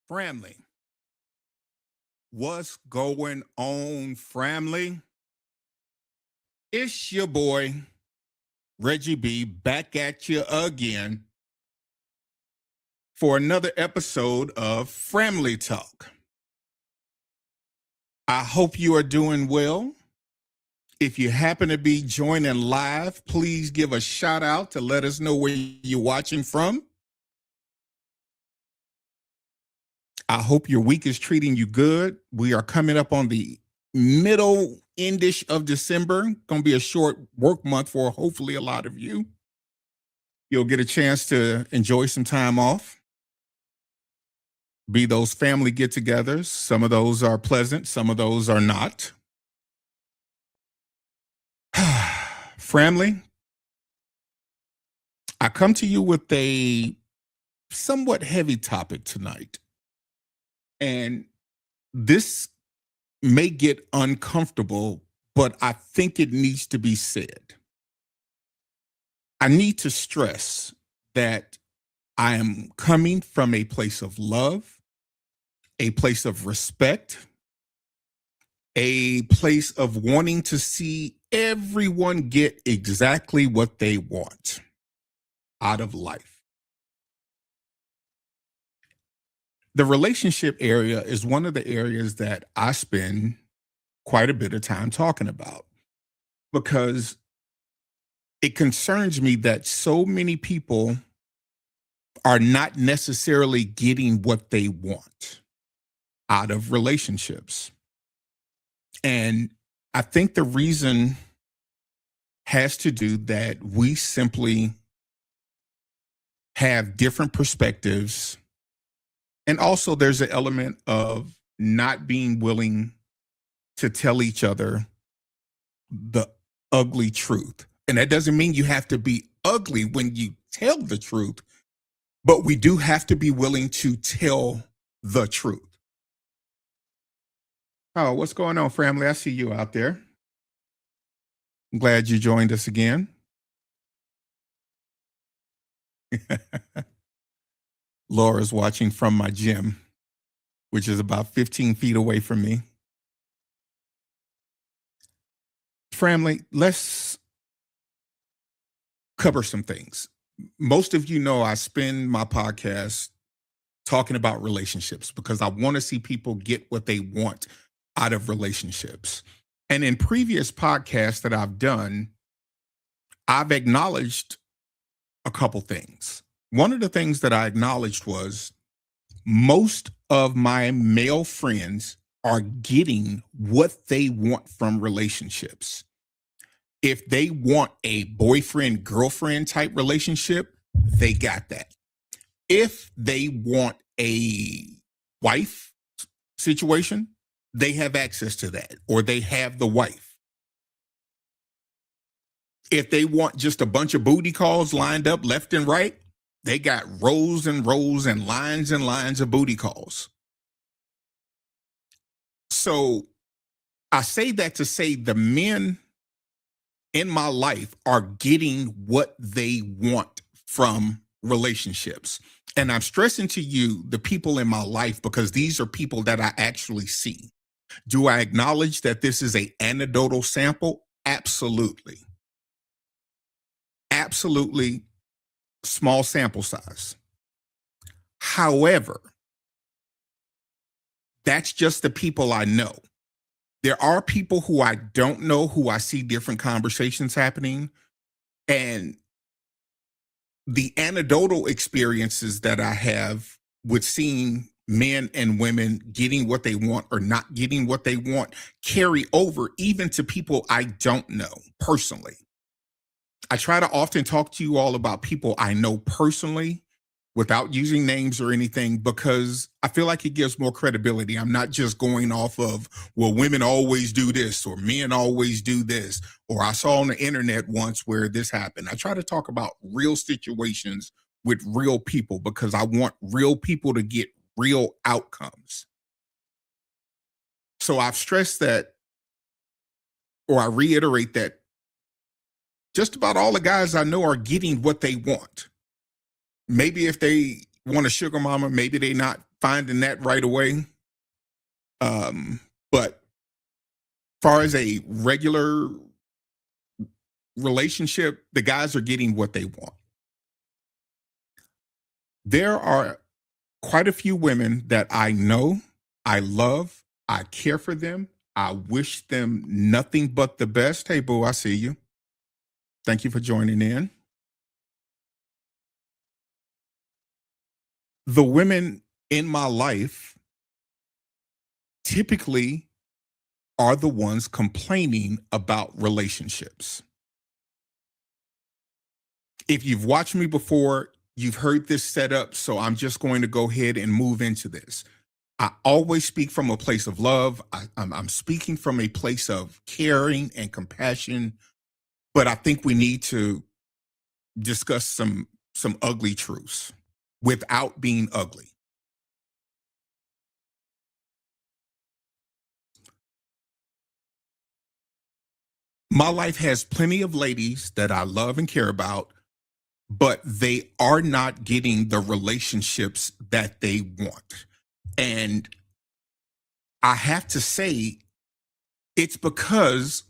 Framley. What's going on, Framley? It's your boy, Reggie B, back at you again for another episode of Framley Talk. I hope you are doing well. If you happen to be joining live, please give a shout out to let us know where you're watching from. I hope your week is treating you good. We are coming up on the middle-endish of December. Going to be a short work month for hopefully a lot of you. You'll get a chance to enjoy some time off. Be those family get-togethers. Some of those are pleasant. Some of those are not. Framley, I come to you with a somewhat heavy topic tonight. And this may get uncomfortable, but I think it needs to be said. I need to stress that I am coming from a place of love, a place of respect, a place of wanting to see everyone get exactly what they want out of life. The relationship area is one of the areas that I spend quite a bit of time talking about because it concerns me that so many people are not necessarily getting what they want out of relationships. And I think the reason has to do that we simply have different perspectives. And also there's an element of not being willing to tell each other the ugly truth. And that doesn't mean you have to be ugly when you tell the truth, but we do have to be willing to tell the truth. Oh, what's going on, family? I see you out there. I'm glad you joined us again. Laura's watching from my gym, which is about 15 feet away from me. Family, let's cover some things. Most of you know I spend my podcast talking about relationships because I want to see people get what they want out of relationships. And in previous podcasts that I've done, I've acknowledged a couple things. One of the things that I acknowledged was most of my male friends are getting what they want from relationships. If they want a boyfriend girlfriend type relationship, they got that. If they want a wife situation, they have access to that, or they have the wife. If they want just a bunch of booty calls lined up left and right, they got rows and rows and lines of booty calls. So I say that to say the men in my life are getting what they want from relationships. And I'm stressing to you the people in my life because these are people that I actually see. Do I acknowledge that this is an anecdotal sample? Absolutely. Absolutely small sample size. However, that's just the people I know. There are people who I don't know who I see different conversations happening. And the anecdotal experiences that I have with seeing men and women getting what they want or not getting what they want carry over even to people I don't know personally. I try to often talk to you all about people I know personally without using names or anything because I feel like it gives more credibility. I'm not just going off of, well, women always do this or men always do this, or I saw on the internet once where this happened. I try to talk about real situations with real people because I want real people to get real outcomes. So I've stressed that, or I reiterate that just about all the guys I know are getting what they want. Maybe if they want a sugar mama, maybe they're not finding that right away. But far as a regular relationship, the guys are getting what they want. There are quite a few women that I know, I love, I care for them. I wish them nothing but the best. Hey, boo, I see you. Thank you for joining in. The women in my life typically are the ones complaining about relationships. If you've watched me before, you've heard this setup, so I'm just going to go ahead and move into this. I always speak from a place of love. I'm speaking from a place of caring and compassion, but I think we need to discuss some ugly truths without being ugly. My life has plenty of ladies that I love and care about, but they are not getting the relationships that they want. And I have to say, it's because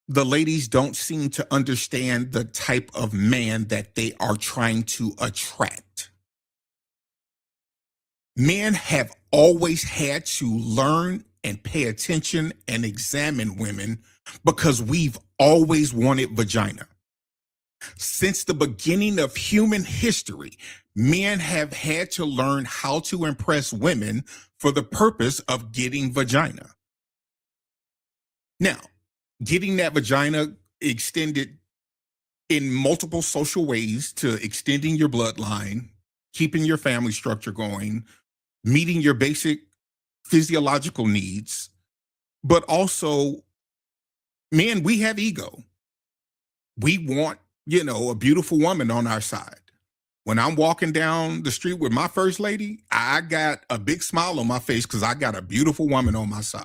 the ladies don't seem to understand the type of man that they are trying to attract. Men have always had to learn and pay attention and examine women because we've always wanted vagina. Since the beginning of human history, men have had to learn how to impress women for the purpose of getting vagina. Now, getting that vagina extended in multiple social ways to extending your bloodline, keeping your family structure going, meeting your basic physiological needs, but also Men, we have ego. We want, a beautiful woman on our side. When I'm walking down the street with my first lady, I got a big smile on my face because I got a beautiful woman on my side.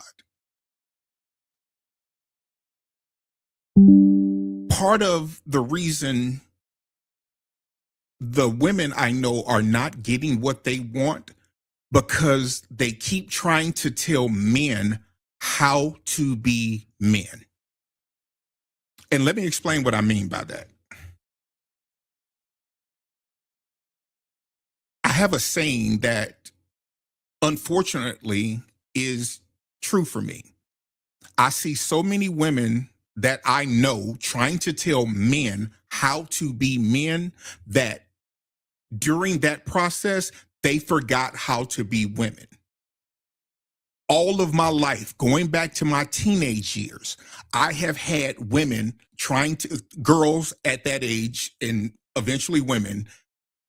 Part of the reason the women I know are not getting what they want because they keep trying to tell men how to be men. And let me explain what I mean by that. I have a saying that unfortunately is true for me. I see so many women that I know trying to tell men how to be men that during that process, they forgot how to be women. All of my life, going back to my teenage years, I have had girls at that age and eventually women,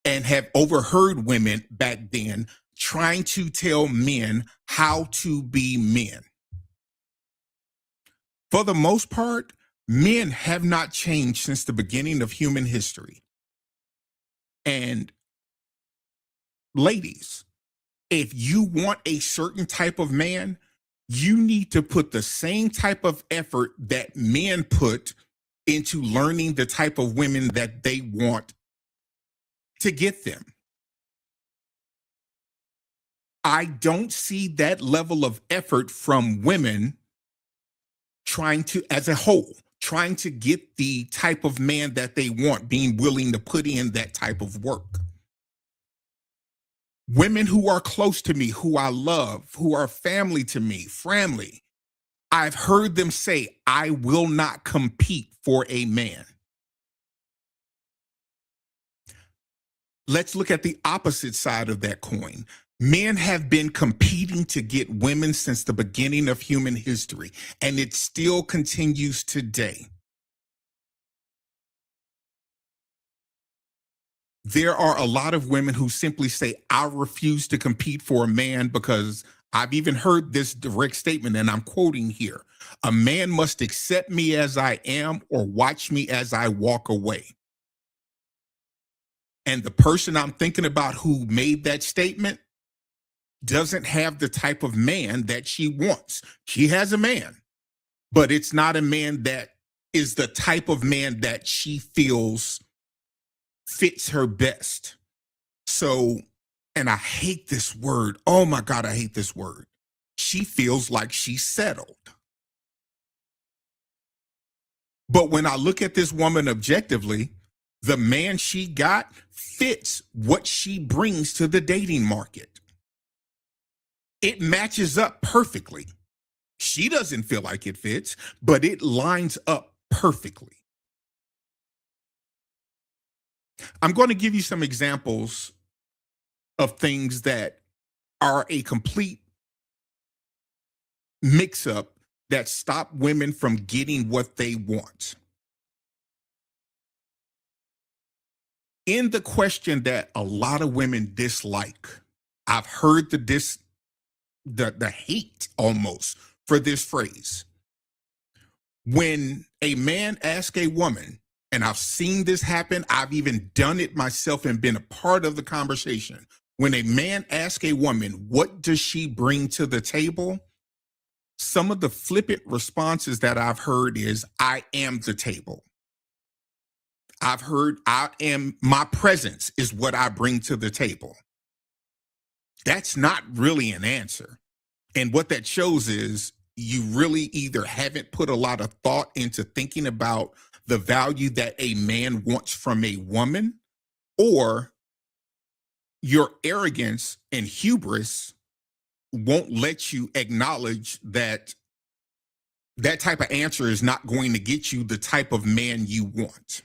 and have overheard women back then trying to tell men how to be men. For the most part, men have not changed since the beginning of human history. And ladies, if you want a certain type of man, you need to put the same type of effort that men put into learning the type of women that they want to get them. I don't see that level of effort from women as a whole, trying to get the type of man that they want, being willing to put in that type of work. Women who are close to me, who I love, who are family to me, I've heard them say, I will not compete for a man. Let's look at the opposite side of that coin. Men have been competing to get women since the beginning of human history, and it still continues today. There are a lot of women who simply say, I refuse to compete for a man because I've even heard this direct statement, and I'm quoting here. A man must accept me as I am or watch me as I walk away. And the person I'm thinking about who made that statement doesn't have the type of man that she wants. She has a man, but it's not a man that is the type of man that she feels fits her best. So, and I hate this word. Oh my God, I hate this word. She feels like she's settled. But when I look at this woman objectively, the man she got fits what she brings to the dating market. It matches up perfectly. She doesn't feel like it fits, but it lines up perfectly. I'm going to give you some examples of things that are a complete mix up that stop women from getting what they want. In the question that a lot of women dislike, I've heard the hate almost for this phrase. When a man asks a woman, and I've seen this happen, I've even done it myself and been a part of the conversation. When a man asks a woman, what does she bring to the table? Some of the flippant responses that I've heard is, I am the table. I've heard, my presence is what I bring to the table. That's not really an answer. And what that shows is you really either haven't put a lot of thought into thinking about the value that a man wants from a woman, or your arrogance and hubris won't let you acknowledge that that type of answer is not going to get you the type of man you want.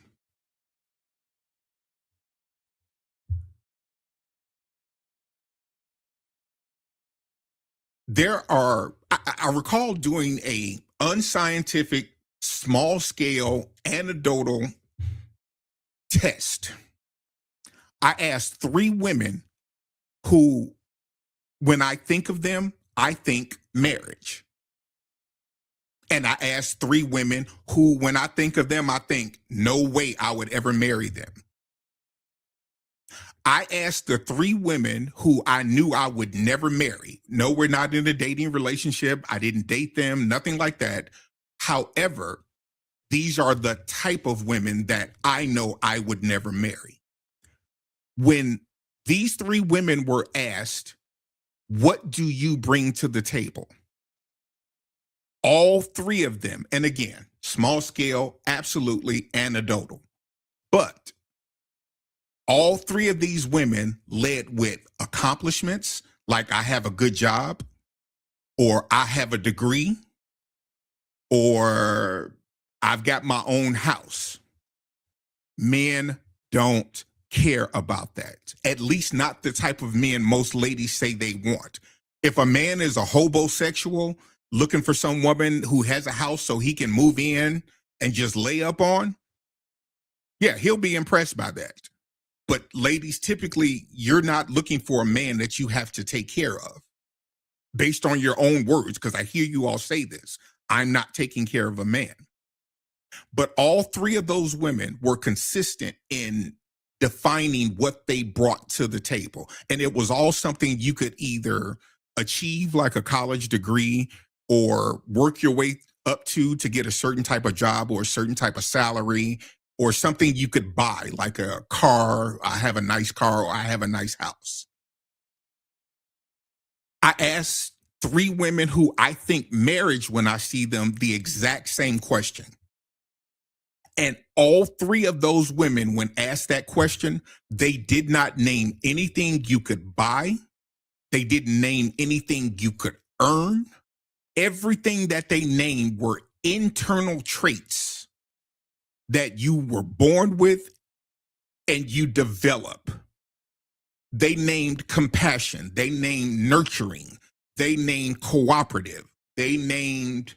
I recall doing a unscientific, small scale, anecdotal test. I asked 3 women who, when I think of them, I think marriage. And I asked 3 women who, when I think of them, I think, no way I would ever marry them. I asked the 3 women who I knew I would never marry. No, we're not in a dating relationship. I didn't date them, nothing like that. However, these are the type of women that I know I would never marry. When these 3 women were asked, what do you bring to the table? All 3 of them, and again, small scale, absolutely anecdotal, but all 3 of these women led with accomplishments, like I have a good job, or I have a degree, or I've got my own house. Men don't care about that. At least not the type of men most ladies say they want. If a man is a hobosexual looking for some woman who has a house so he can move in and just lay up on, yeah, he'll be impressed by that. But ladies, typically, you're not looking for a man that you have to take care of based on your own words, because I hear you all say this. I'm not taking care of a man. But all 3 of those women were consistent in defining what they brought to the table. And it was all something you could either achieve, like a college degree, or work your way up to get a certain type of job or a certain type of salary, or something you could buy, like a car. I have a nice car, or I have a nice house. I asked 3 women who I think marriage when I see them the exact same question. And all 3 of those women, when asked that question, they did not name anything you could buy. They didn't name anything you could earn. Everything that they named were internal traits that you were born with and you develop. They named compassion. They named nurturing. They named cooperative. They named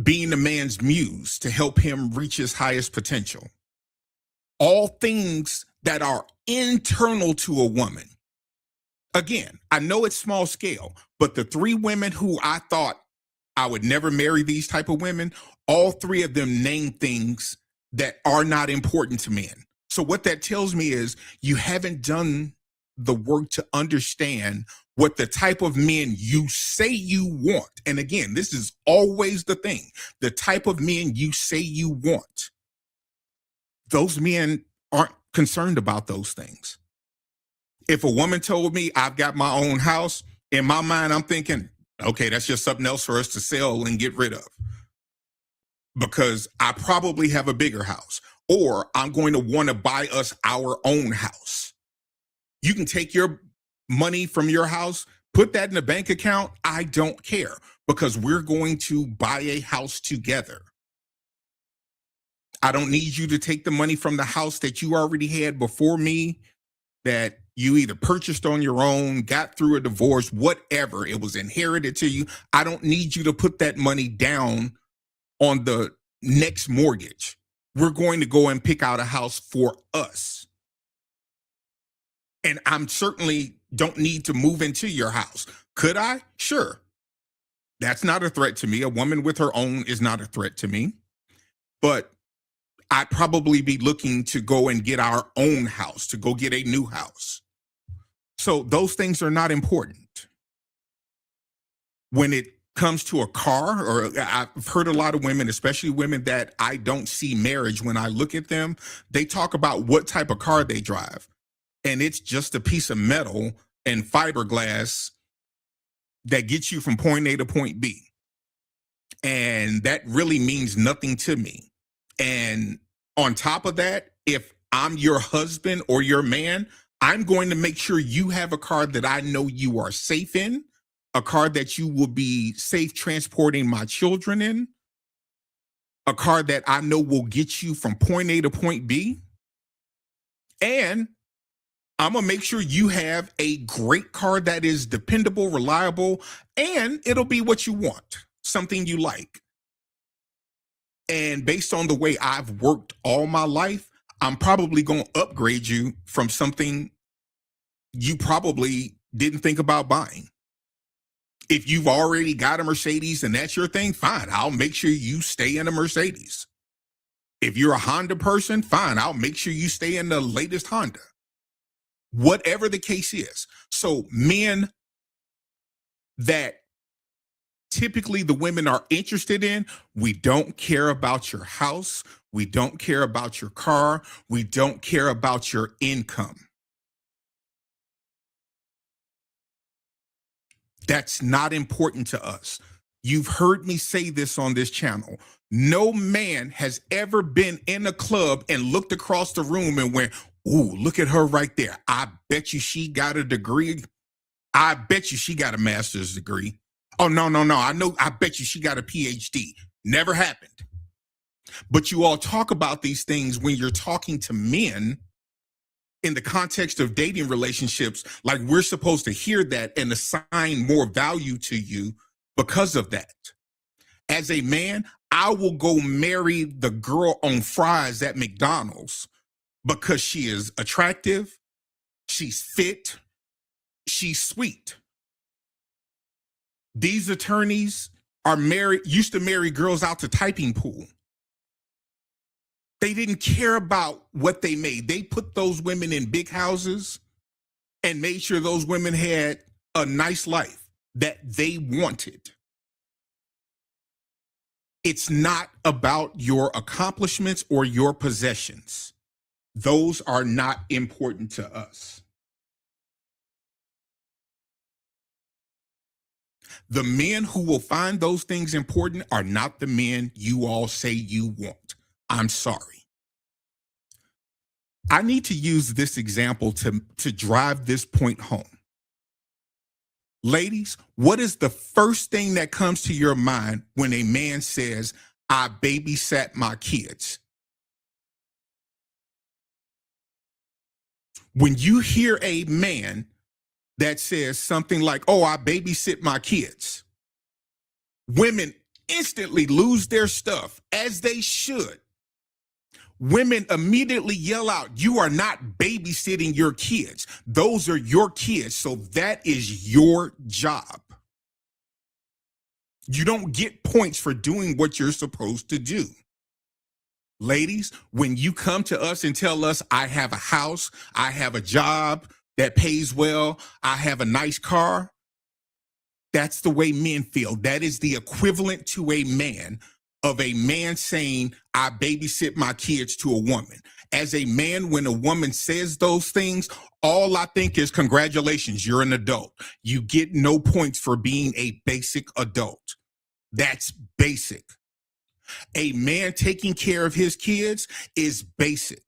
being a man's muse to help him reach his highest potential. All things that are internal to a woman. Again, I know it's small scale, but the 3 women who I thought I would never marry these type of women, all 3 of them named things that are not important to men. So what that tells me is you haven't done the work to understand what the type of men you say you want. And again, this is always the thing. The type of men you say you want. Those men aren't concerned about those things. If a woman told me I've got my own house, in my mind, I'm thinking, okay, that's just something else for us to sell and get rid of. Because I probably have a bigger house, or I'm going to want to buy us our own house. You can take your money from your house, put that in a bank account. I don't care, because we're going to buy a house together. I don't need you to take the money from the house that you already had before me, that you either purchased on your own, got through a divorce, whatever. It was inherited to you. I don't need you to put that money down on the next mortgage. We're going to go and pick out a house for us. And I'm certainly don't need to move into your house. Could I? Sure. That's not a threat to me. A woman with her own is not a threat to me. But I'd probably be looking to go and get our own house, to go get a new house. So those things are not important. When it comes to a car, or I've heard a lot of women, especially women that I don't see marriage, when I look at them, they talk about what type of car they drive. And it's just a piece of metal and fiberglass that gets you from point A to point B. And that really means nothing to me. And on top of that, if I'm your husband or your man, I'm going to make sure you have a car that I know you are safe in, a car that you will be safe transporting my children in, a car that I know will get you from point A to point B. And I'm going to make sure you have a great car that is dependable, reliable, and it'll be what you want, something you like. And based on the way I've worked all my life, I'm probably going to upgrade you from something you probably didn't think about buying. If you've already got a Mercedes and that's your thing, fine. I'll make sure you stay in a Mercedes. If you're a Honda person, fine. I'll make sure you stay in the latest Honda. Whatever the case is. So men that typically the women are interested in, we don't care about your house. We don't care about your car. We don't care about your income. That's not important to us. You've heard me say this on this channel. No man has ever been in a club and looked across the room and went, ooh, look at her right there. I bet you she got a degree. I bet you she got a master's degree. Oh, no. I bet you she got a PhD. Never happened. But you all talk about these things when you're talking to men in the context of dating relationships, like we're supposed to hear that and assign more value to you because of that. As a man, I will go marry the girl on fries at McDonald's because she is attractive, she's fit, she's sweet. These attorneys used to marry girls out to typing pool. They didn't care about what they made. They put those women in big houses and made sure those women had a nice life that they wanted. It's not about your accomplishments or your possessions. Those are not important to us. The men who will find those things important are not the men you all say you want. I'm sorry. I need to use this example to drive this point home. Ladies, what is the first thing that comes to your mind when a man says, I babysat my kids? When you hear a man that says something like, oh, I babysit my kids, women instantly lose their stuff, as they should. Women immediately yell out, you are not babysitting your kids. Those are your kids, so that is your job. You don't get points for doing what you're supposed to do. Ladies, when you come to us and tell us, I have a house, I have a job that pays well, I have a nice car, that's the way men feel. That is the equivalent to a man saying, I babysit my kids to a woman. As a man, when a woman says those things, all I think is congratulations, you're an adult. You get no points for being a basic adult. That's basic. A man taking care of his kids is basic.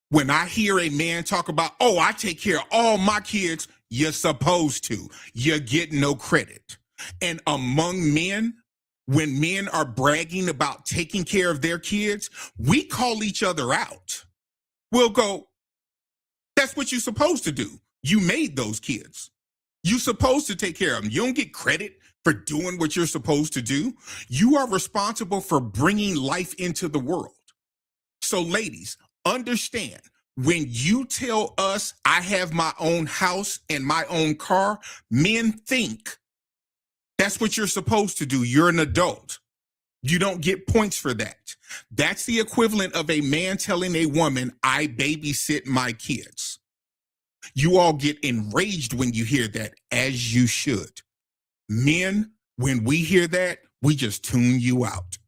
When I hear a man talk about, oh, I take care of all my kids, you're supposed to. You get no credit. And among men, when men are bragging about taking care of their kids, we call each other out. We'll go, that's what you're supposed to do. You made those kids. You're supposed to take care of them. You don't get credit for doing what you're supposed to do. You are responsible for bringing life into the world. So ladies, understand, when you tell us I have my own house and my own car, men think that's what you're supposed to do. You're an adult. You don't get points for that. That's the equivalent of a man telling a woman, I babysit my kids. You all get enraged when you hear that, as you should. Men, when we hear that, we just tune you out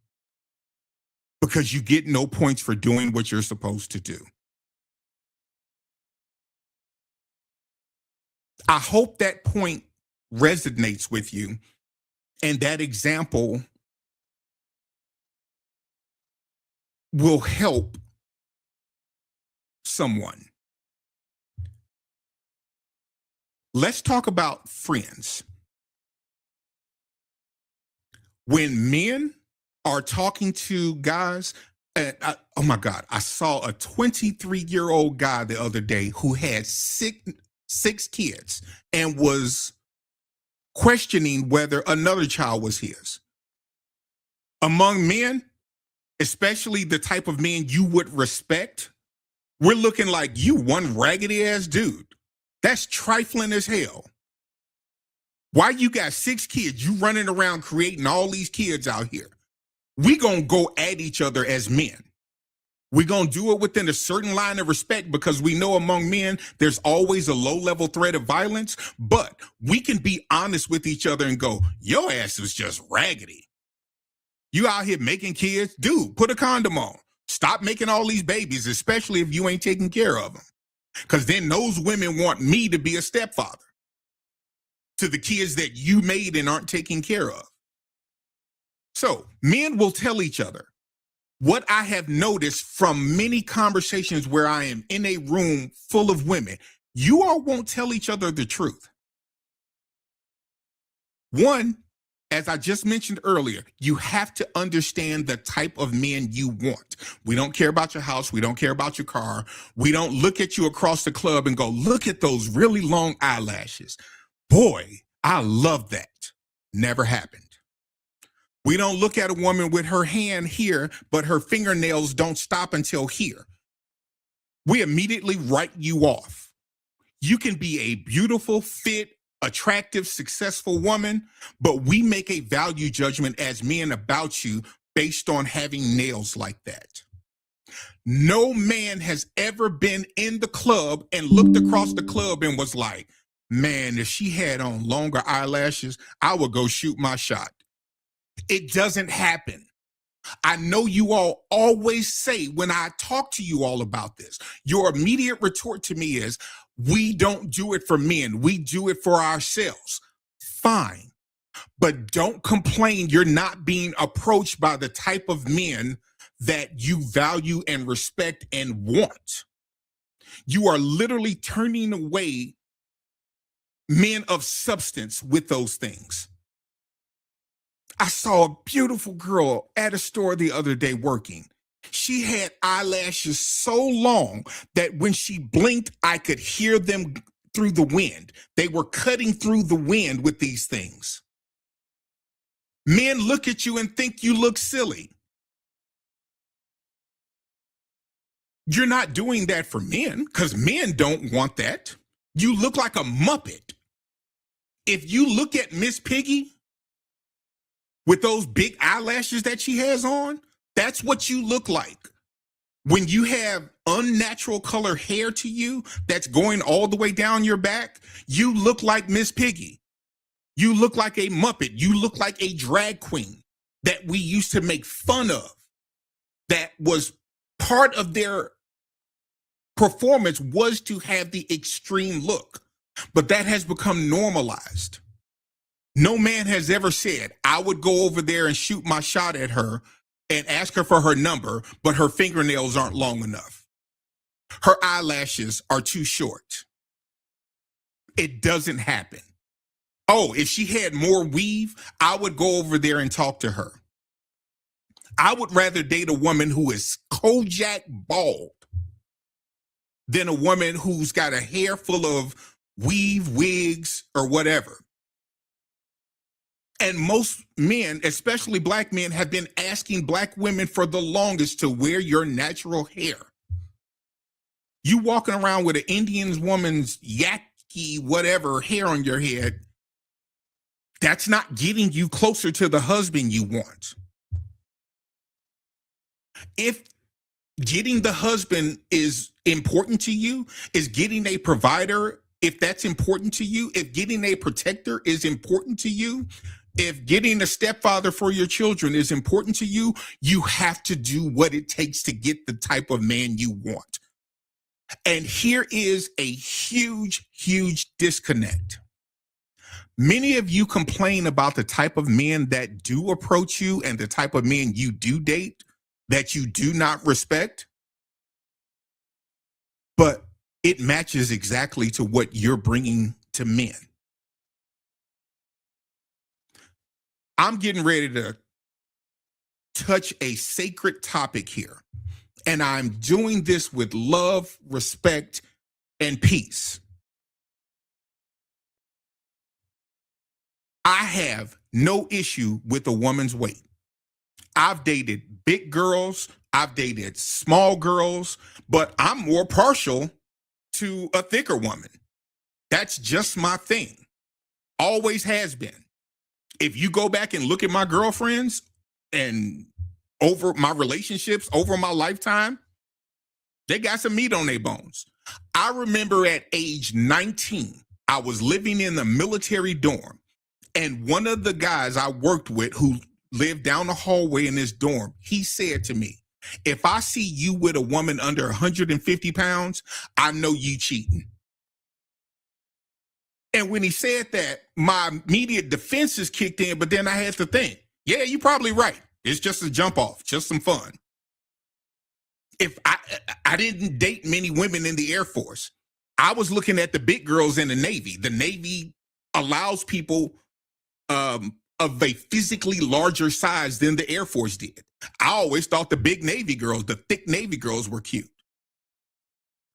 because you get no points for doing what you're supposed to do. I hope that point resonates with you. And that example will help someone. Let's talk about friends. When men are talking to guys, oh my God, I saw a 23-year-old guy the other day who had six kids and was questioning whether another child was his. Among men, especially the type of men you would respect, we're looking like you one raggedy ass dude. That's trifling as hell. Why you got 6 kids, you running around creating all these kids out here? We gonna go at each other as men. We're going to do it within a certain line of respect because we know among men, there's always a low level threat of violence, but we can be honest with each other and go, your ass is just raggedy. You out here making kids? Dude, put a condom on. Stop making all these babies, especially if you ain't taking care of them. Because then those women want me to be a stepfather to the kids that you made and aren't taking care of. So men will tell each other. What I have noticed from many conversations where I am in a room full of women, you all won't tell each other the truth. One, as I just mentioned earlier, you have to understand the type of men you want. We don't care about your house. We don't care about your car. We don't look at you across the club and go, look at those really long eyelashes. Boy, I love that. Never happened. We don't look at a woman with her hand here, but her fingernails don't stop until here. We immediately write you off. You can be a beautiful, fit, attractive, successful woman, but we make a value judgment as men about you based on having nails like that. No man has ever been in the club and looked across the club and was like, man, if she had on longer eyelashes, I would go shoot my shot. It doesn't happen. I know you all always say when I talk to you all about this, your immediate retort to me is, we don't do it for men. We do it for ourselves. Fine. But don't complain you're not being approached by the type of men that you value and respect and want. You are literally turning away men of substance with those things. I saw a beautiful girl at a store the other day working. She had eyelashes so long that when she blinked, I could hear them through the wind. They were cutting through the wind with these things. Men look at you and think you look silly. You're not doing that for men because men don't want that. You look like a Muppet. If you look at Miss Piggy, with those big eyelashes that she has on, that's what you look like. When you have unnatural color hair to you that's going all the way down your back, you look like Miss Piggy. You look like a Muppet. You look like a drag queen that we used to make fun of. That was part of their performance, was to have the extreme look. But that has become normalized. No man has ever said, I would go over there and shoot my shot at her and ask her for her number, but her fingernails aren't long enough. Her eyelashes are too short. It doesn't happen. Oh, if she had more weave, I would go over there and talk to her. I would rather date a woman who is Kojak bald than a woman who's got a hair full of weave, wigs, or whatever. And most men, especially black men, have been asking black women for the longest to wear your natural hair. You walking around with an Indian woman's yaki, whatever, hair on your head, that's not getting you closer to the husband you want. If getting the husband is important to you, is getting a provider, if that's important to you, if getting a protector is important to you, if getting a stepfather for your children is important to you, you have to do what it takes to get the type of man you want. And here is a huge, huge disconnect. Many of you complain about the type of men that do approach you and the type of men you do date that you do not respect, but it matches exactly to what you're bringing to men. I'm getting ready to touch a sacred topic here, and I'm doing this with love, respect, and peace. I have no issue with a woman's weight. I've dated big girls, I've dated small girls, but I'm more partial to a thicker woman. That's just my thing. Always has been. If you go back and look at my girlfriends and over my relationships over my lifetime, they got some meat on their bones. I remember at age 19, I was living in the military dorm, and one of the guys I worked with who lived down the hallway in this dorm, he said to me, if I see you with a woman under 150 pounds, I know you cheating. And when he said that, my immediate defenses kicked in, but then I had to think, yeah, you're probably right. It's just a jump off, just some fun. If I didn't date many women in the Air Force, I was looking at the big girls in the Navy. The Navy allows people of a physically larger size than the Air Force did. I always thought the big Navy girls, the thick Navy girls were cute.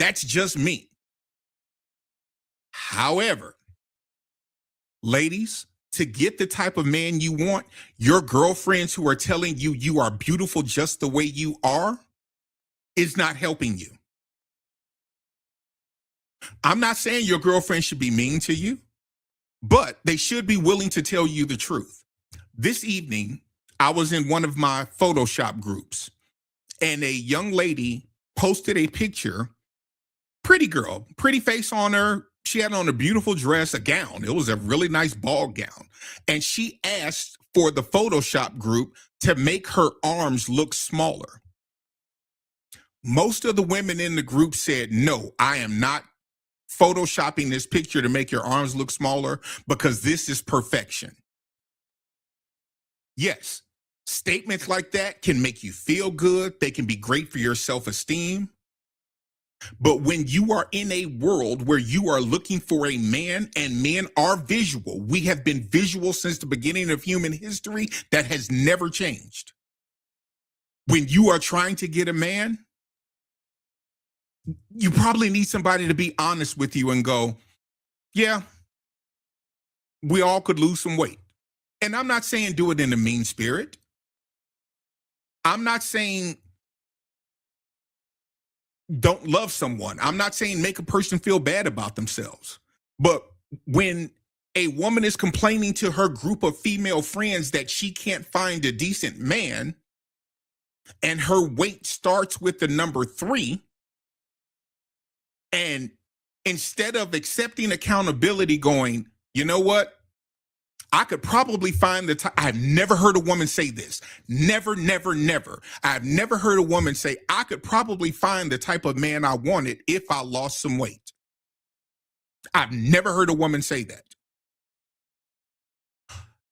That's just me. However, ladies, to get the type of man you want, your girlfriends who are telling you you are beautiful just the way you are is not helping you. I'm not saying your girlfriend should be mean to you, but they should be willing to tell you the truth. This evening, I was in one of my Photoshop groups, and a young lady posted a picture, pretty girl, pretty face on her. She had on a beautiful dress, a gown. It was a really nice ball gown. And she asked for the Photoshop group to make her arms look smaller. Most of the women in the group said, no, I am not Photoshopping this picture to make your arms look smaller because this is perfection. Yes, statements like that can make you feel good. They can be great for your self-esteem. But when you are in a world where you are looking for a man, and men are visual, we have been visual since the beginning of human history. That has never changed. When you are trying to get a man, you probably need somebody to be honest with you and go, yeah, we all could lose some weight. And I'm not saying do it in a mean spirit. I'm not saying don't love someone. I'm not saying make a person feel bad about themselves. But when a woman is complaining to her group of female friends that she can't find a decent man, and her weight starts with the number 3, and instead of accepting accountability, going, you know what? I could probably find the time. I've never heard a woman say this. Never, never, never. I've never heard a woman say, I could probably find the type of man I wanted if I lost some weight. I've never heard a woman say that.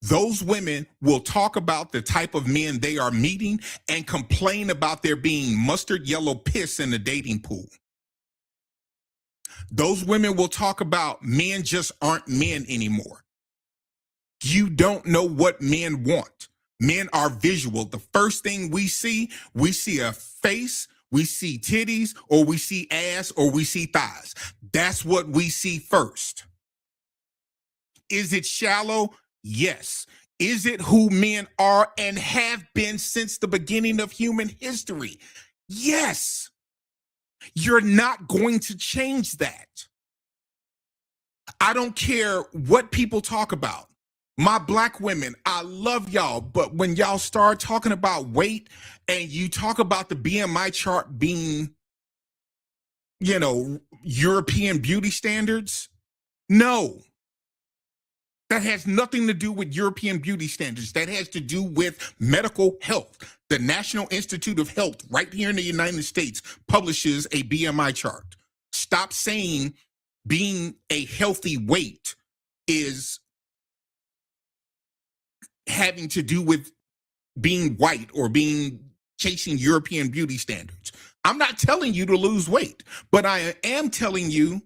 Those women will talk about the type of men they are meeting and complain about there being mustard yellow piss in the dating pool. Those women will talk about men just aren't men anymore. You don't know what men want. Men are visual. The first thing we see a face, we see titties, or we see ass, or we see thighs. That's what we see first. Is it shallow? Yes. Is it who men are and have been since the beginning of human history? Yes. You're not going to change that. I don't care what people talk about. My black women, I love y'all, but when y'all start talking about weight and you talk about the BMI chart being, European beauty standards, no. That has nothing to do with European beauty standards. That has to do with medical health. The National Institute of Health right here in the United States publishes a BMI chart. Stop saying being a healthy weight is having to do with being white or chasing European beauty standards. I'm not telling you to lose weight, but I am telling you,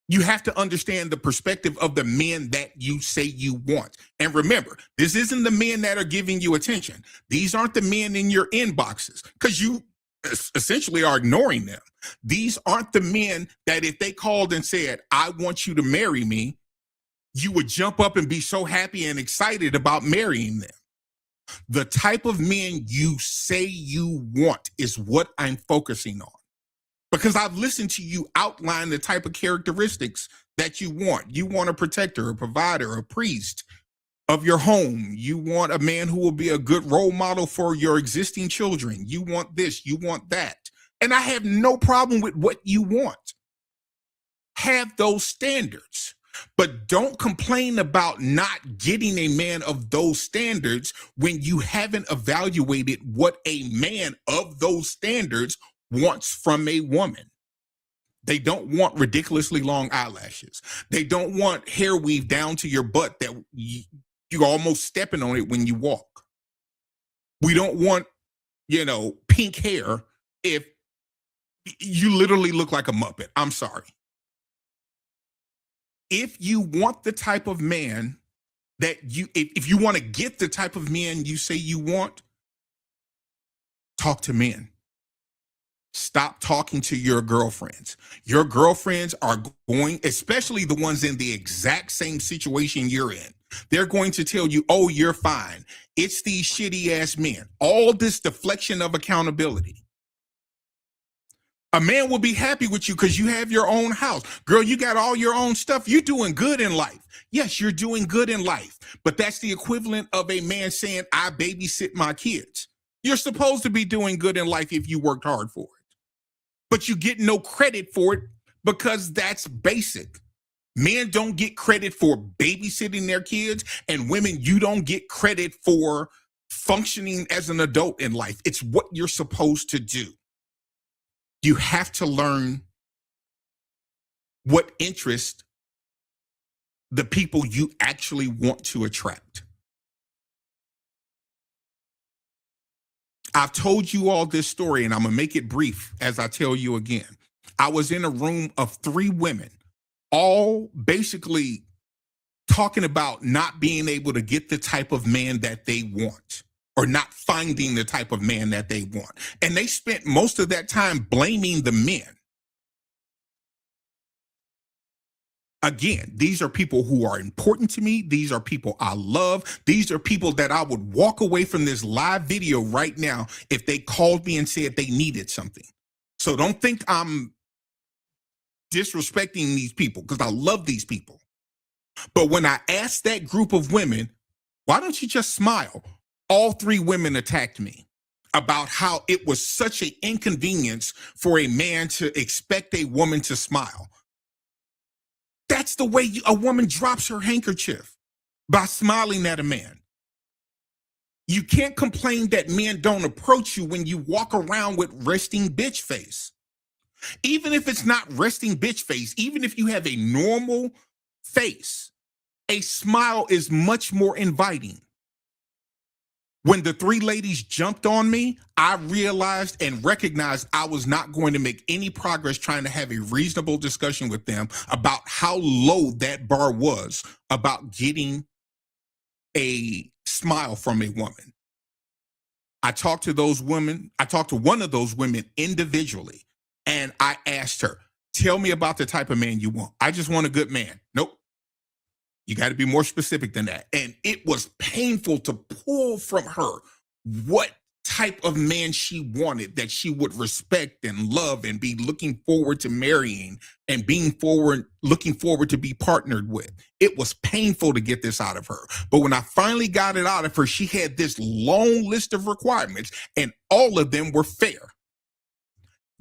you have to understand the perspective of the men that you say you want. And remember, this isn't the men that are giving you attention. These aren't the men in your inboxes, because you essentially are ignoring them. These aren't the men that if they called and said, I want you to marry me, you would jump up and be so happy and excited about marrying them. The type of men you say you want is what I'm focusing on. because I've listened to you outline the type of characteristics that you want. You want a protector, a provider, a priest of your home. You want a man who will be a good role model for your existing children. You want this, you want that. And I have no problem with what you want. Have those standards, but don't complain about not getting a man of those standards when you haven't evaluated what a man of those standards wants from a woman. They don't want ridiculously long eyelashes. They don't want hair weave down to your butt that you're almost stepping on it when you walk. We don't want, pink hair if you literally look like a Muppet. I'm sorry. If you want the type of man that if you want to get the type of men you say you want, talk to men. Stop talking to your girlfriends. Your girlfriends are going, especially the ones in the exact same situation you're in, they're going to tell you, oh, you're fine. It's these shitty ass men. All this deflection of accountability. A man will be happy with you because you have your own house. Girl, you got all your own stuff. You're doing good in life. Yes, you're doing good in life. But that's the equivalent of a man saying, I babysit my kids. You're supposed to be doing good in life if you worked hard for it. But you get no credit for it because that's basic. Men don't get credit for babysitting their kids, and women, you don't get credit for functioning as an adult in life. It's what you're supposed to do. You have to learn what interest the people you actually want to attract. I've told you all this story, and I'm going to make it brief as I tell you again. I was in a room of 3 women, all basically talking about not being able to get the type of man that they want, or not finding the type of man that they want. And they spent most of that time blaming the men. Again, these are people who are important to me. These are people I love. These are people that I would walk away from this live video right now if they called me and said they needed something. So don't think I'm disrespecting these people, because I love these people. But when I asked that group of women, why don't you just smile? All 3 women attacked me about how it was such an inconvenience for a man to expect a woman to smile. That's the way a woman drops her handkerchief, by smiling at a man. You can't complain that men don't approach you when you walk around with resting bitch face. Even if it's not resting bitch face, even if you have a normal face, a smile is much more inviting. When the 3 ladies jumped on me, I realized and recognized I was not going to make any progress trying to have a reasonable discussion with them about how low that bar was about getting a smile from a woman. I talked to those women. I talked to one of those women individually, and I asked her, tell me about the type of man you want. I just want a good man. Nope. You got to be more specific than that. And it was painful to pull from her what type of man she wanted that she would respect and love and be looking forward to marrying and looking forward to be partnered with. It was painful to get this out of her. But when I finally got it out of her, she had this long list of requirements, and all of them were fair.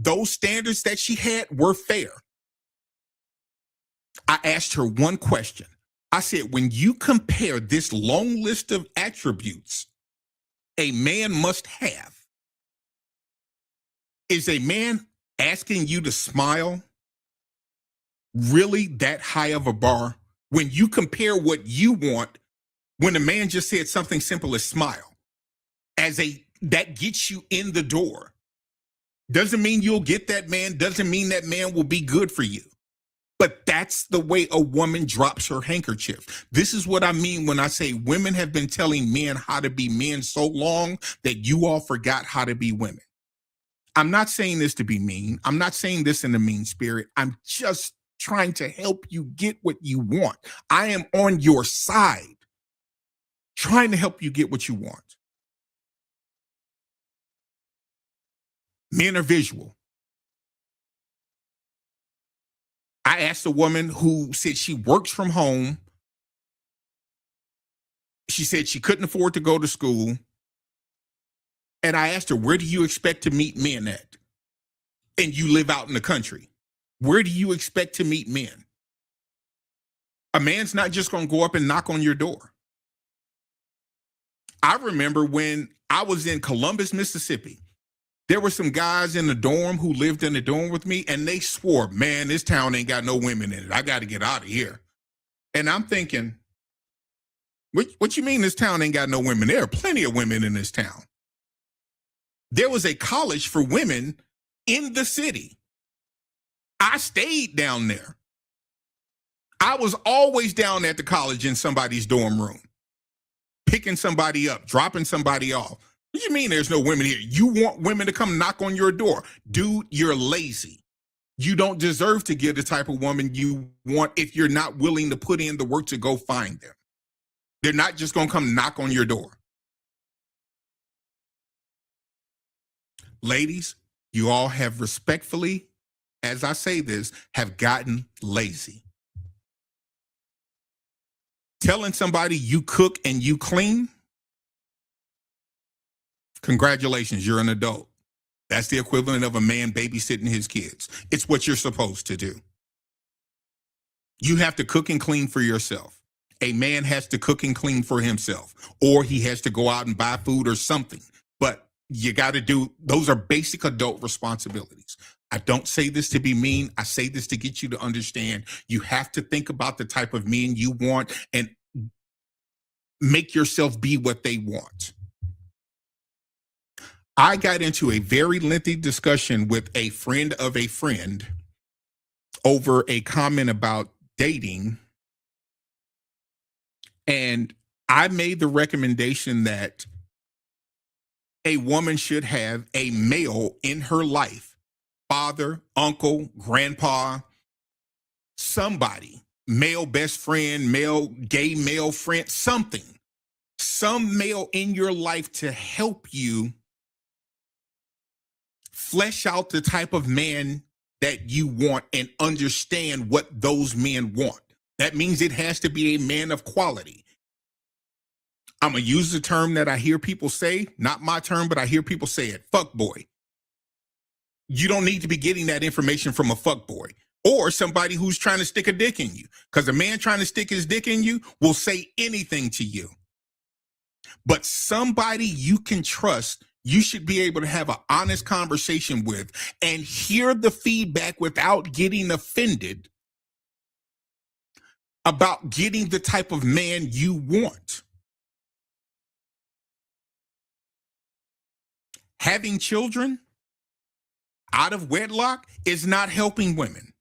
Those standards that she had were fair. I asked her one question. I said, when you compare this long list of attributes a man must have, is a man asking you to smile really that high of a bar? When you compare what you want, when a man just said something simple as smile, that gets you in the door. Doesn't mean you'll get that man, doesn't mean that man will be good for you. But that's the way a woman drops her handkerchief. This is what I mean when I say women have been telling men how to be men so long that you all forgot how to be women. I'm not saying this to be mean. I'm not saying this in a mean spirit. I'm just trying to help you get what you want. I am on your side, trying to help you get what you want. Men are visual. I asked a woman who said she works from home. She said she couldn't afford to go to school. And I asked her, where do you expect to meet men at? And you live out in the country. Where do you expect to meet men? A man's not just going to go up and knock on your door. I remember when I was in Columbus, Mississippi, there were some guys in the dorm who lived in the dorm with me, and they swore, man, this town ain't got no women in it. I got to get out of here. And I'm thinking, what you mean this town ain't got no women? There are plenty of women in this town. There was a college for women in the city. I stayed down there. I was always down at the college in somebody's dorm room, picking somebody up, dropping somebody off. What do you mean there's no women here? You want women to come knock on your door. Dude, you're lazy. You don't deserve to get the type of woman you want if you're not willing to put in the work to go find them. They're not just going to come knock on your door. Ladies, you all have respectfully, as I say this, have gotten lazy. Telling somebody you cook and you clean, congratulations, you're an adult. That's the equivalent of a man babysitting his kids. It's what you're supposed to do. You have to cook and clean for yourself. A man has to cook and clean for himself, or he has to go out and buy food or something. But you got to do, those are basic adult responsibilities. I don't say this to be mean. I say this to get you to understand you have to think about the type of men you want and make yourself be what they want. I got into a very lengthy discussion with a friend of a friend over a comment about dating. And I made the recommendation that a woman should have a male in her life, father, uncle, grandpa, somebody, male best friend, male, gay male friend, something, some male in your life to help you flesh out the type of man that you want and understand what those men want. That means it has to be a man of quality. I'm going to use the term that I hear people say, not my term, but I hear people say it, fuck boy. You don't need to be getting that information from a fuck boy or somebody who's trying to stick a dick in you, because a man trying to stick his dick in you will say anything to you. But somebody you can trust, you should be able to have an honest conversation with and hear the feedback without getting offended about getting the type of man you want. Having children out of wedlock is not helping women.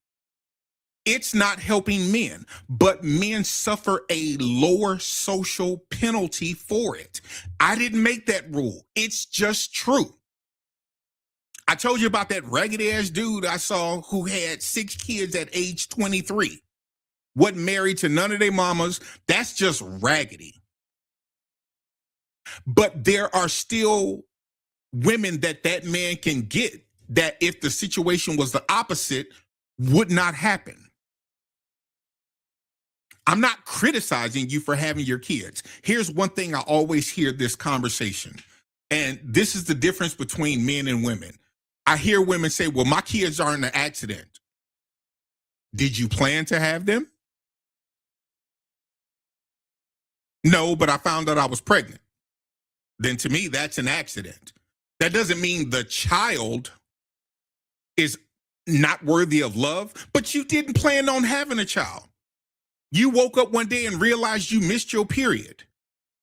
It's not helping men, but men suffer a lower social penalty for it. I didn't make that rule. It's just true. I told you about that raggedy ass dude I saw who had 6 kids at age 23. Wasn't married to none of their mamas. That's just raggedy. But there are still women that man can get that if the situation was the opposite would not happen. I'm not criticizing you for having your kids. Here's one thing I always hear this conversation, and this is the difference between men and women. I hear women say, well, my kids aren't an accident. Did you plan to have them? No, but I found out I was pregnant. Then to me, that's an accident. That doesn't mean the child is not worthy of love, but you didn't plan on having a child. You woke up one day and realized you missed your period.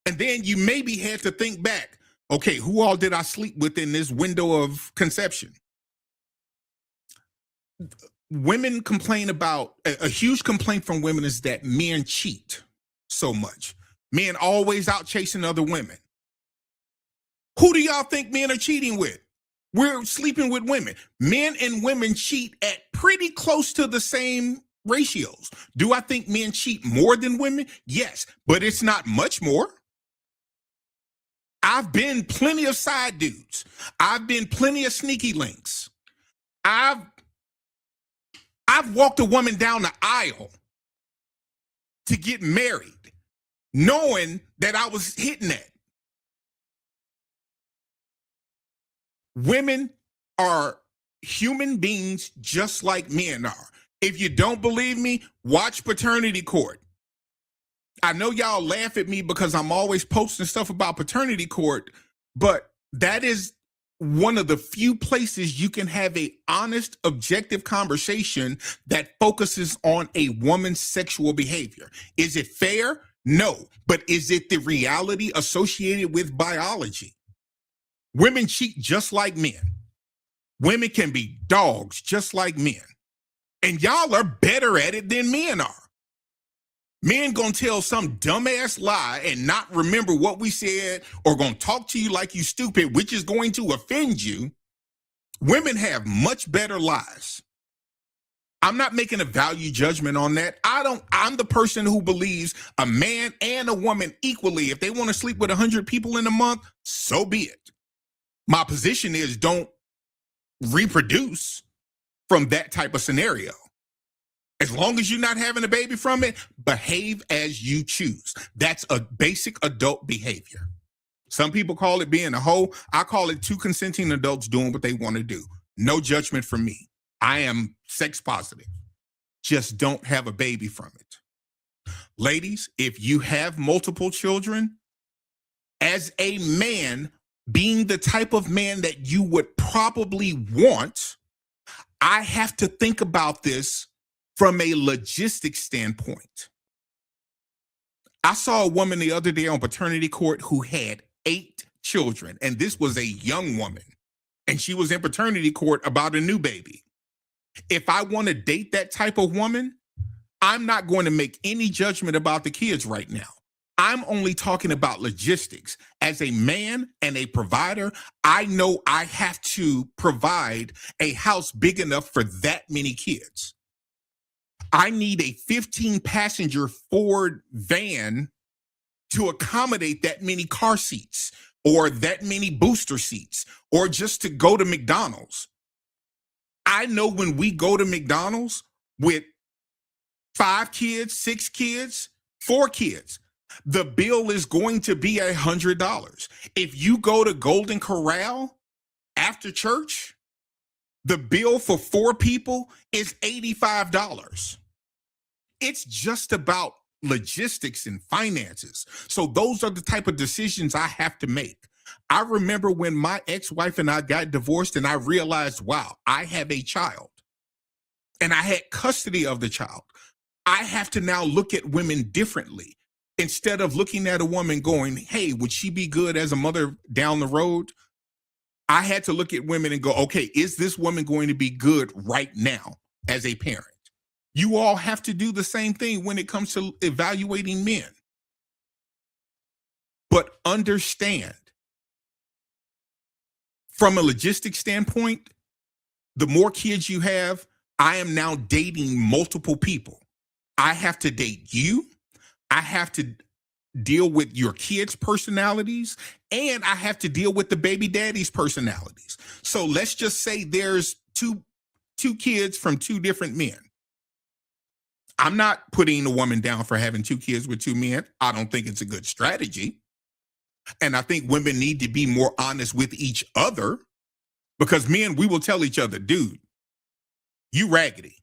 And then you maybe had to think back, okay, who all did I sleep with in this window of conception? Women complain about, a huge complaint from women is that men cheat so much. Men always out chasing other women. Who do y'all think men are cheating with? We're sleeping with women. Men and women cheat at pretty close to the same ratios. Do I think men cheat more than women? Yes, but it's not much more. I've been plenty of side dudes. I've been plenty of sneaky links. I've I've walked a woman down the aisle to get married, knowing that I was hitting that. Women are human beings just like men are. If you don't believe me, watch Paternity Court. I know y'all laugh at me because I'm always posting stuff about Paternity Court, but that is one of the few places you can have a honest, objective conversation that focuses on a woman's sexual behavior. Is it fair? No. But is it the reality associated with biology? Women cheat just like men. Women can be dogs just like men. And y'all are better at it than men are. Men gonna tell some dumbass lie and not remember what we said, or gonna talk to you like you stupid, which is going to offend you. Women have much better lies. I'm not making a value judgment on that. I'm the person who believes a man and a woman equally. If they want to sleep with 100 people in a month, so be it. My position is don't reproduce from that type of scenario. As long as you're not having a baby from it, behave as you choose. That's a basic adult behavior. Some people call it being a hoe. I call it two consenting adults doing what they want to do. No judgment from me. I am sex positive. Just don't have a baby from it. Ladies, if you have multiple children, as a man, being the type of man that you would probably want, I have to think about this from a logistics standpoint. I saw a woman the other day on Paternity Court who had 8 children, and this was a young woman, and she was in Paternity Court about a new baby. If I want to date that type of woman, I'm not going to make any judgment about the kids right now. I'm only talking about logistics. As a man and a provider, I know I have to provide a house big enough for that many kids. I need a 15-passenger Ford van to accommodate that many car seats or that many booster seats or just to go to McDonald's. I know when we go to McDonald's with 5 kids, 6 kids, 4 kids, the bill is going to be $100. If you go to Golden Corral after church, the bill for 4 people is $85. It's just about logistics and finances. So those are the type of decisions I have to make. I remember when my ex-wife and I got divorced and I realized, wow, I have a child and I had custody of the child. I have to now look at women differently. Instead of looking at a woman going, hey, would she be good as a mother down the road? I had to look at women and go, okay, is this woman going to be good right now as a parent? You all have to do the same thing when it comes to evaluating men. But understand, from a logistics standpoint, the more kids you have, I am now dating multiple people. I have to date you. I have to deal with your kids' personalities, and I have to deal with the baby daddy's personalities. So let's just say there's two kids from 2 different men. I'm not putting a woman down for having 2 kids with 2 men. I don't think it's a good strategy. And I think women need to be more honest with each other, because men, we will tell each other, dude, you raggedy.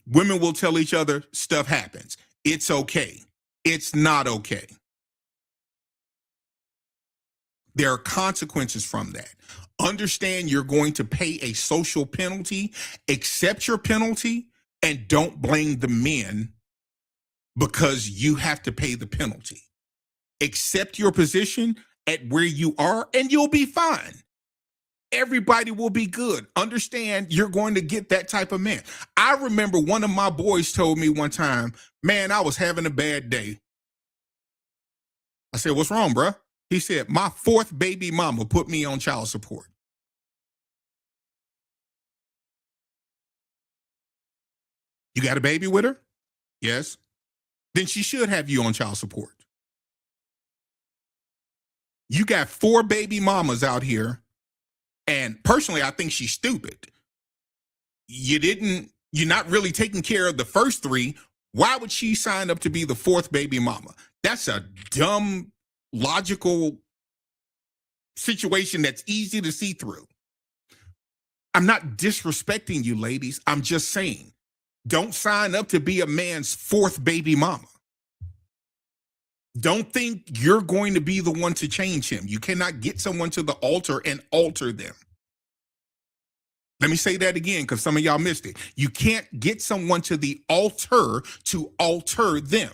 Women will tell each other stuff happens. It's okay. It's not okay. There are consequences from that. Understand you're going to pay a social penalty, accept your penalty, and don't blame the men because you have to pay the penalty. Accept your position at where you are and you'll be fine. Everybody will be good. Understand you're going to get that type of man. I remember one of my boys told me one time, man, I was having a bad day. I said, what's wrong, bruh? He said, my 4th baby mama put me on child support. You got a baby with her? Yes. Then she should have you on child support. You got 4 baby mamas out here, and personally, I think she's stupid. You didn't You're not really taking care of the first three. Why would she sign up to be the fourth baby mama? That's a dumb, logical situation that's easy to see through. I'm not disrespecting you, ladies. I'm just saying, don't sign up to be a man's fourth baby mama. Don't think you're going to be the one to change him. You cannot get someone to the altar and alter them. Let me say that again, because some of y'all missed it. You can't get someone to the altar to alter them.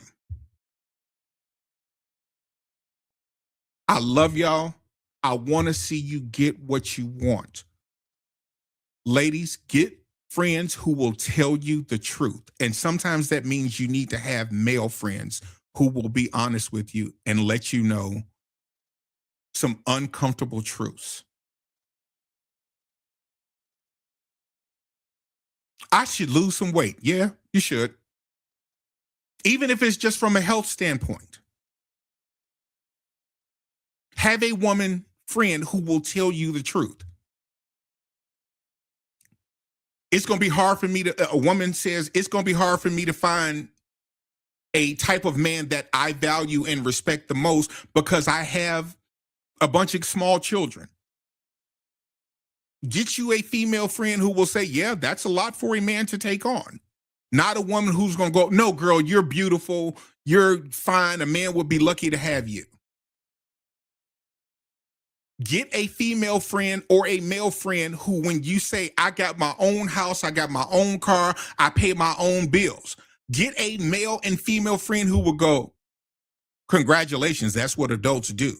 I love y'all. I want to see you get what you want. Ladies, get friends who will tell you the truth. And sometimes that means you need to have male friends who will be honest with you and let you know some uncomfortable truths. I should lose some weight. Yeah, you should. Even if it's just from a health standpoint. Have a woman friend who will tell you the truth. It's going to be hard for me to, a woman says, it's going to be hard for me to find a type of man that I value and respect the most because I have a bunch of small children. Get you a female friend who will say, yeah, that's a lot for a man to take on. Not a woman who's going to go, no, girl, you're beautiful. You're fine. A man would be lucky to have you. Get a female friend or a male friend who, when you say, I got my own house, I got my own car, I pay my own bills. Get a male and female friend who will go, congratulations, that's what adults do.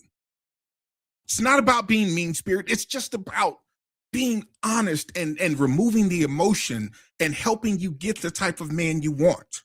It's not about being mean-spirited. It's just about being honest and removing the emotion and helping you get the type of man you want.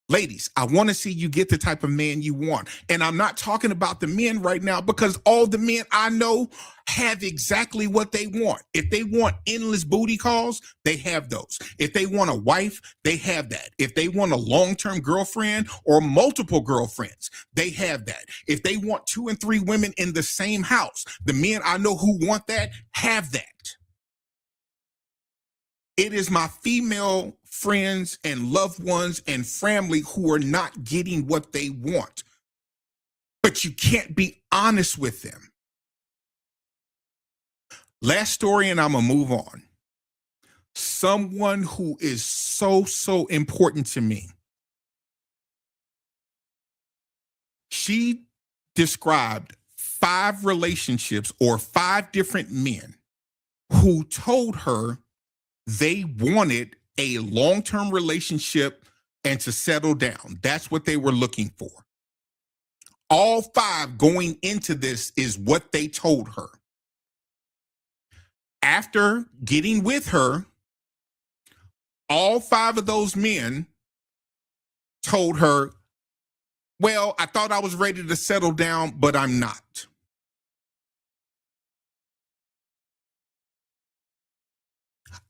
Ladies, I want to see you get the type of man you want. And I'm not talking about the men right now because all the men I know have exactly what they want. If they want endless booty calls, they have those. If they want a wife, they have that. If they want a long-term girlfriend or multiple girlfriends, they have that. If they want 2 and 3 women in the same house, the men I know who want that have that. It is my female friends and loved ones and family who are not getting what they want. But you can't be honest with them. Last story, and I'm going to move on. Someone who is so important to me. She described 5 relationships or 5 different men who told her they wanted a long-term relationship and to settle down. That's what they were looking for. All 5 going into this is what they told her. After getting with her, all 5 of those men told her, well, I thought I was ready to settle down, but I'm not.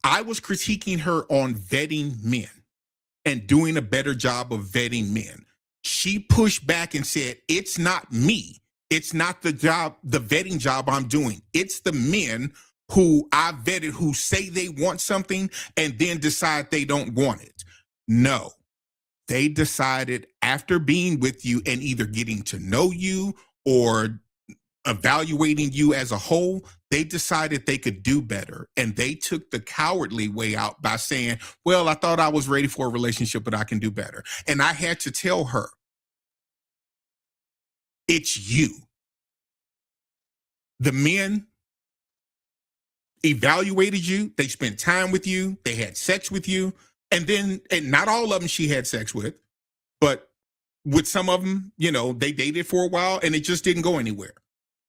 I was critiquing her on vetting men and doing a better job of vetting men. She pushed back and said, it's not me. It's not the vetting job I'm doing. It's the men who I vetted who say they want something and then decide they don't want it. No, they decided after being with you and either getting to know you or evaluating you as a whole, they decided they could do better. And they took the cowardly way out by saying, well, I thought I was ready for a relationship, but I can do better. And I had to tell her, it's you. The men evaluated you. They spent time with you. They had sex with you. And not all of them she had sex with, but with some of them, they dated for a while and it just didn't go anywhere.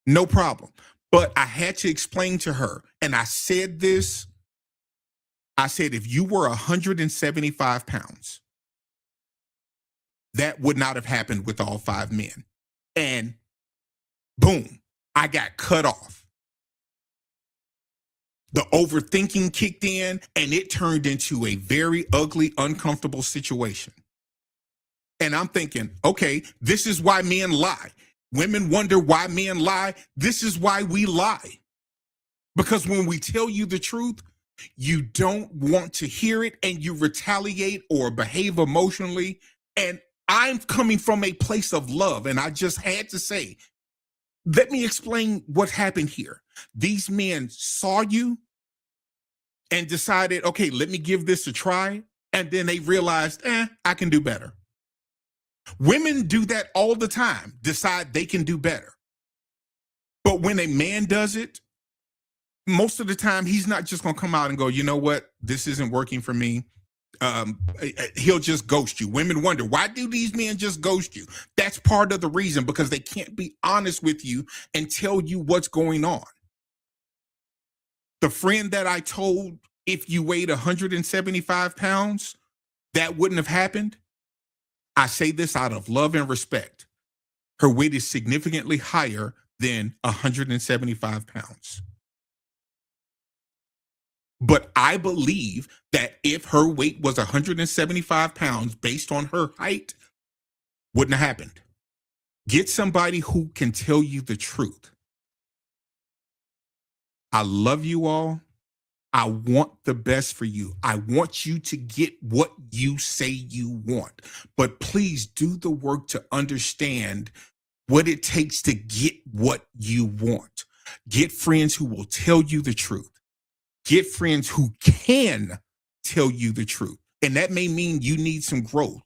No problem. But I had to explain to her, and I said this, I said, if you were 175 pounds, that would not have happened with all 5 men. And boom, I got cut off. The overthinking kicked in, and it turned into a very ugly, uncomfortable situation. And I'm thinking, okay, this is why men lie. Women wonder why men lie. This is why we lie. Because when we tell you the truth, You don't want to hear it and you retaliate or behave emotionally. And I'm coming from a place of love. And I just had to say, let me explain what happened here. These men saw you and decided, okay, let me give this a try. And then they realized, I can do better. Women do that all the time, decide they can do better. But when a man does it, most of the time, he's not just going to come out and go, you know what, this isn't working for me. He'll just ghost you. Women wonder, why do these men just ghost you? That's part of the reason, because they can't be honest with you and tell you what's going on. The friend that I told, if you weighed 175 pounds, that wouldn't have happened. I say this out of love and respect. Her weight is significantly higher than 175 pounds. But I believe that if her weight was 175 pounds based on her height, wouldn't have happened. Get somebody who can tell you the truth. I love you all. I want the best for you. I want you to get what you say you want. But please do the work to understand what it takes to get what you want. Get friends who will tell you the truth. Get friends who can tell you the truth. And that may mean you need some growth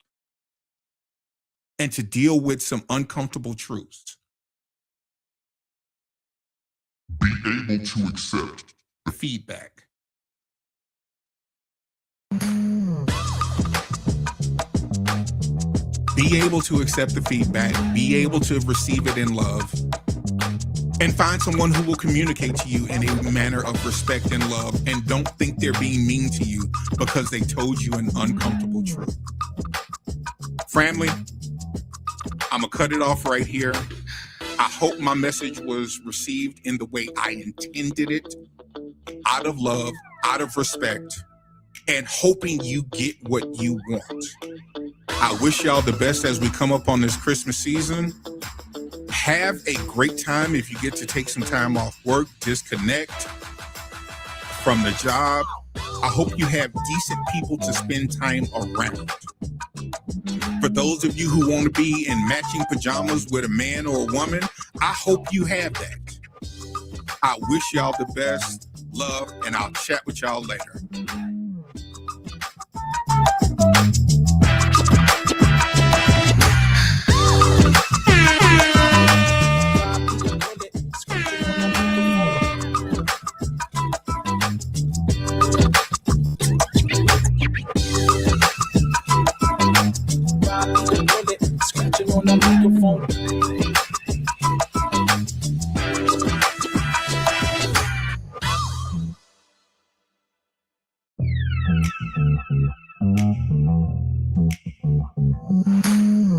and to deal with some uncomfortable truths. Be able to accept the feedback. Be able to accept the feedback. Be able to receive it in love. And find someone who will communicate to you in a manner of respect and love, and don't think they're being mean to you because they told you an uncomfortable truth. Family, I'm going to cut it off right here. I hope my message was received in the way I intended it, out of love, out of respect, and hoping you get what you want. I wish y'all the best as we come up on this Christmas season. Have a great time if you get to take some time off work, disconnect from the job. I hope you have decent people to spend time around. For those of you who want to be in matching pajamas with a man or a woman, I hope you have that. I wish y'all the best, love, and I'll chat with y'all later. On the microphone.